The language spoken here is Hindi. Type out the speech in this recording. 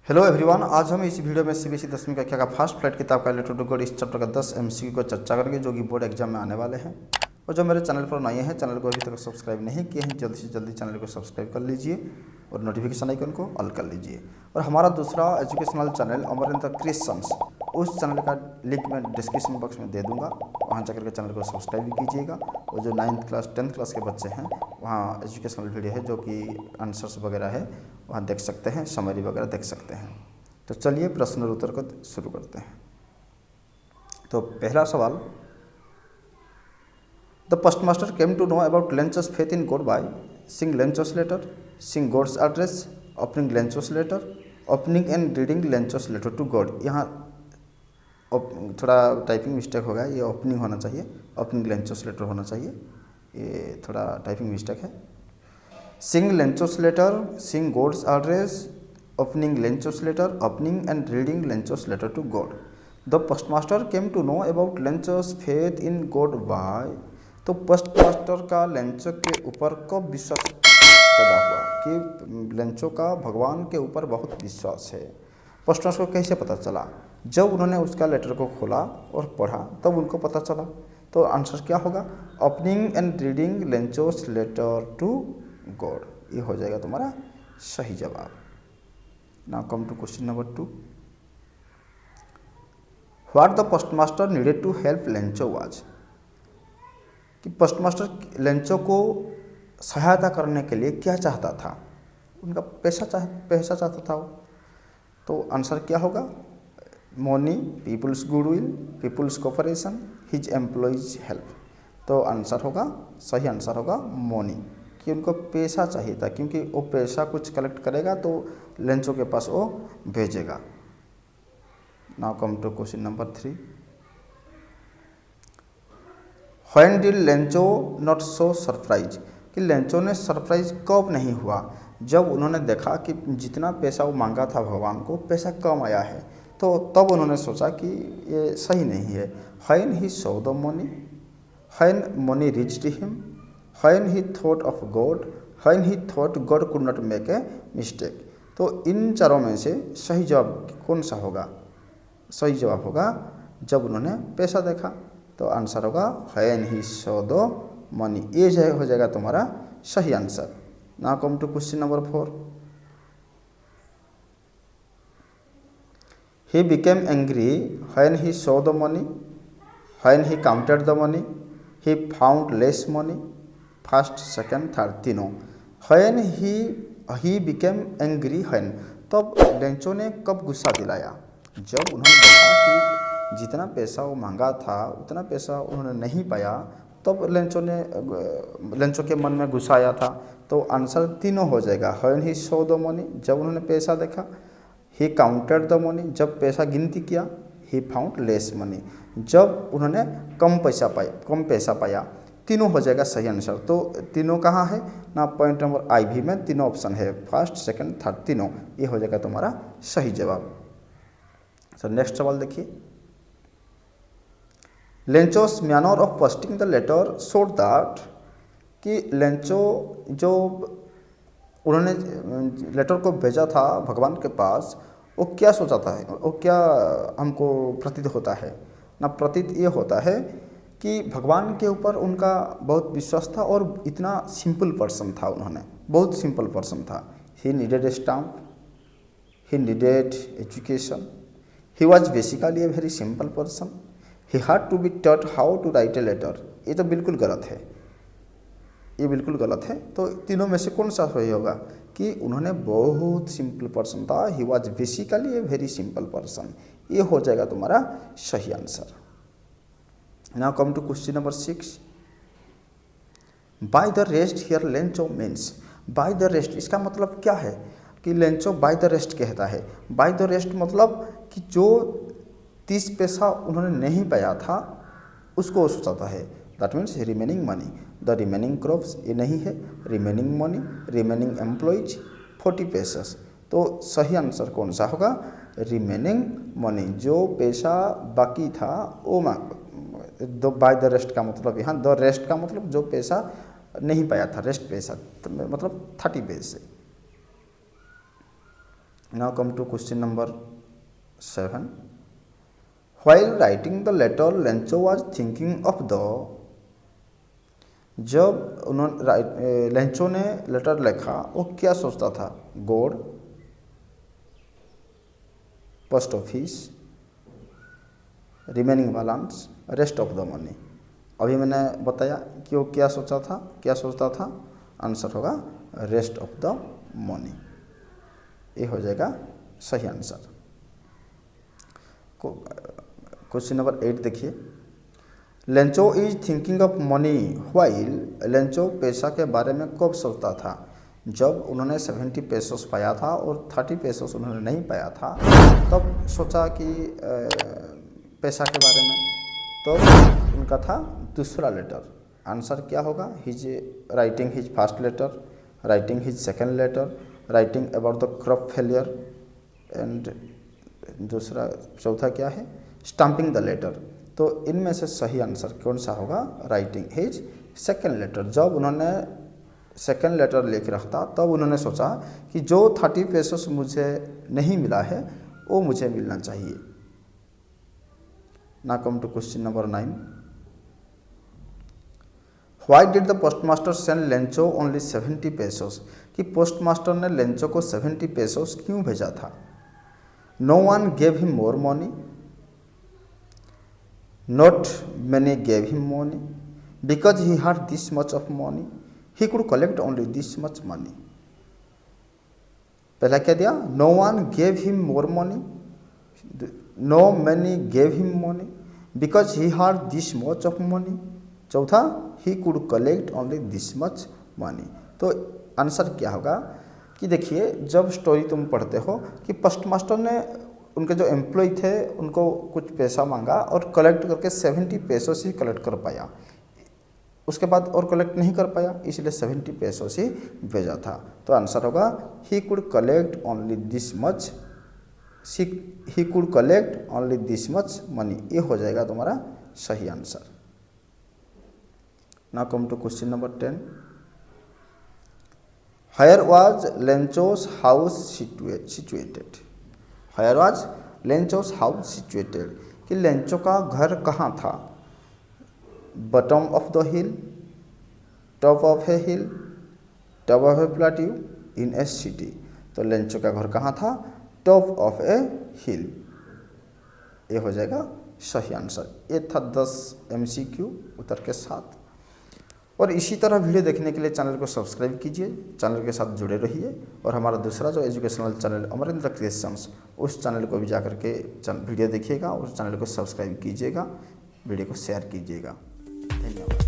हेलो एवरीवन, आज हम इस वीडियो में सीबीएसई 10वीं कक्षा का फर्स्ट फ्लाइट किताब का रिलेटेड टू गॉड इस चैप्टर का 10 एमसीक्यू को चर्चा करेंगे जो कि बोर्ड एग्जाम में आने वाले हैं। और जो मेरे चैनल पर नए हैं, चैनल को अभी तक सब्सक्राइब नहीं किए हैं, जल्दी से जल्दी चैनल को सब्सक्राइब कर लीजिए और नोटिफिकेशन आइकन को ऑल कर लीजिए। और हमारा दूसरा एजुकेशनल चैनल अमरिंदर क्रिश्चियंस, उस चैनल का लिंक मैं डिस्क्रिप्शन बॉक्स में दे दूंगा, वहाँ जाकर के चैनल को सब्सक्राइब भी कीजिएगा। और जो 9th क्लास 10th क्लास के बच्चे हैं, वहाँ एजुकेशनल वीडियो है जो कि आंसर्स वगैरह है, वहाँ देख सकते हैं, समरी वगैरह देख सकते हैं। तो चलिए प्रश्न और उत्तर को शुरू करते हैं। तो पहला सवाल, the postmaster came to know about Lencho's faith in God by seeing Lencho's letter, seeing God's address, opening Lencho's letter, opening and reading Lencho's letter to God. यहाँ थोड़ा टाइपिंग मिस्टेक होगा, ये ओपनिंग होना चाहिए, ओपनिंग लेंचोस लेटर होना चाहिए, ये थोड़ा टाइपिंग मिस्टेक है। Seeing Lencho's letter, seeing God's address, opening Lenchos letter, opening and reading Lenchos letter to God. The postmaster came to know about Lenchos faith in God by, तो पोस्टमास्टर का लेंचो के ऊपर कब विश्वास पैदा हुआ कि लेंचो का भगवान के ऊपर बहुत विश्वास है। पोस्टमास्टर को कैसे पता चला? जब उन्होंने उसका लेटर को खोला और पढ़ा तब उनको पता चला। तो आंसर क्या होगा? Opening and reading Lencho's letter to God, ये हो जाएगा तुम्हारा सही जवाब। Now come to question number 2. What the postmaster needed to help Lencho was, कि पोस्टमास्टर लेंचो को सहायता करने के लिए क्या चाहता था? उनका पैसा चाहता था वो। तो आंसर क्या होगा? Money, people's goodwill, people's cooperation, his employees help. तो आंसर होगा, सही आंसर होगा मनी, कि उनको पैसा चाहिए था, क्योंकि वो पैसा कुछ कलेक्ट करेगा तो लेंचो के पास वो भेजेगा। Now come to question number 3। When did Lencho not so surprise, कि लेंचो ने सरप्राइज कब नहीं हुआ? जब उन्होंने देखा कि जितना पैसा वो मांगा था भगवान को, पैसा कम आया है, तो तब उन्होंने सोचा कि ये सही नहीं है। When he saw the money, when money reached him, when he thought of God, when he thought God could not make a mistake। तो इन चारों में से सही जवाब कौन सा होगा? सही जवाब होगा जब उन्होंने पैसा देखा। तो आंसर होगा when he saw the money, ये हो जाएगा तुम्हारा सही answer. Now come to question number 4। he became angry when he saw the money, when he counted the money, he found less money, first second third तीनों। When he became angry, when, तब लेंचो ने कब गुस्सा दिलाया? जब उन्होंने देखा कि जितना पैसा वो मांगा था उतना पैसा उन्होंने नहीं पाया, तब लेंचो के मन में गुस्सा आया था। तो आंसर तीनों हो जाएगा। When he saw the money, जब उन्होंने पैसा देखा, ही काउंटेड द मनी, जब पैसा गिनती किया, ही फाउंड लेस मनी, जब उन्होंने कम पैसा पाया। तीनों हो जाएगा सही आंसर। तो तीनों कहाँ है ना? पॉइंट नंबर आई भी में तीनों ऑप्शन है, फर्स्ट सेकंड थर्ड तीनों, ये हो जाएगा तुम्हारा सही जवाब। तो नेक्स्ट सवाल देखिए, Lencho's manner of posting the letter showed that, कि लेंचो जो उन्होंने लेटर को भेजा था भगवान के पास, वो क्या सोचा था, वो क्या हमको प्रतीत होता है ना? प्रतीत ये होता है कि भगवान के ऊपर उनका बहुत विश्वास था और इतना सिंपल पर्सन था, उन्होंने बहुत सिंपल पर्सन था। He needed a stamp, he needed education, he was basically a very simple person, he had to be taught how to write a letter. ये तो बिल्कुल गलत है, ये बिल्कुल गलत है। तो तीनों में से कौन सा सही होगा? कि उन्होंने बहुत सिंपल पर्सन था, ही was basically a very simple person, ये हो जाएगा तुम्हारा सही answer. Now come to question number 6. By the rest here Lencho means, by the rest इसका मतलब क्या है? कि लेंचो by the rest कहता है। by the rest मतलब कि जो 30 पैसा उन्होंने नहीं पाया था उसको सोचाता है। That means remaining money, the remaining crops, ये नहीं है, remaining money, remaining employees 40 पैसेस। तो सही आंसर कौन सा होगा? remaining money, जो पैसा बाकी था वो दो बाय द रेस्ट का मतलब, यहाँ द रेस्ट का मतलब जो पैसा नहीं पाया था, रेस्ट पैसा, तो मतलब 30 पैसे। Now come to question number 7. While writing the letter, Lencho was thinking of the. जब उन्होंने लेंचो ने लेटर लिखा वो क्या सोचता था? God, post office, remaining balance, rest of the money. अभी मैंने बताया कि वो क्या सोचता था. आंसर होगा रेस्ट ऑफ द मनी. ये हो जाएगा सही आंसर. क्वेश्चन नंबर 8 देखिए. Lencho is thinking of money while. Lencho पैसा के बारे में कब सोचता था? जब उन्होंने 70 पेसोस पाया था और 30 पेसोस उन्होंने नहीं पाया था, तब सोचा कि पैसा के बारे में. तो उनका था दूसरा लेटर. आंसर क्या होगा? His writing his first letter, writing his second letter, writing about the crop failure, and दूसरा चौथा क्या है? Stamping the letter. तो इनमें से सही आंसर कौन सा होगा? Writing his second letter. जब उन्होंने सेकेंड लेटर लिख रखा था तब उन्होंने सोचा कि जो 30 पेसोस मुझे नहीं मिला है वो मुझे मिलना चाहिए. Now come to question number 9. Why did the postmaster send Lencho only 70 pesos. कि पोस्टमास्टर ने लेंचो को 70 पेसोस क्यों भेजा था? No one gave him more money, not many gave him money, because he had this much of money, he could collect only this much money. पहला क्या दिया? No one gave him more money, no many gave him money, because he had this much of money. चौथा, he could collect only this much money. तो आंसर क्या होगा कि देखिए, जब स्टोरी तुम पढ़ते हो कि पोस्टमास्टर ने उनके जो एम्प्लॉय थे उनको कुछ पैसा मांगा और कलेक्ट करके 70 पेसों से कलेक्ट कर पाया. उसके बाद और कलेक्ट नहीं कर पाया, इसलिए 70 पेसों से भेजा था. तो आंसर होगा he could collect only this much, he could collect only this much money. ये हो जाएगा तुम्हारा सही answer. Now come to question number 10. Where was Lencho's house situated? Where was Lencho's house situated? कि लेंचो का घर कहाँ था? Bottom of the hill, top of A hill, top of A plateau, in A city. तो लेंचो का घर कहाँ था? टॉप ऑफ ए हिल. ये हो जाएगा सही आंसर. ये था 10 MCQ उत्तर के साथ. और इसी तरह वीडियो देखने के लिए चैनल को सब्सक्राइब कीजिए, चैनल के साथ जुड़े रहिए. और हमारा दूसरा जो एजुकेशनल चैनल अमरेंद्र क्रिएशंस, उस चैनल को भी जाकर के वीडियो देखिएगा, उस चैनल को सब्सक्राइब कीजिएगा, वीडियो को शेयर कीजिएगा. धन्यवाद.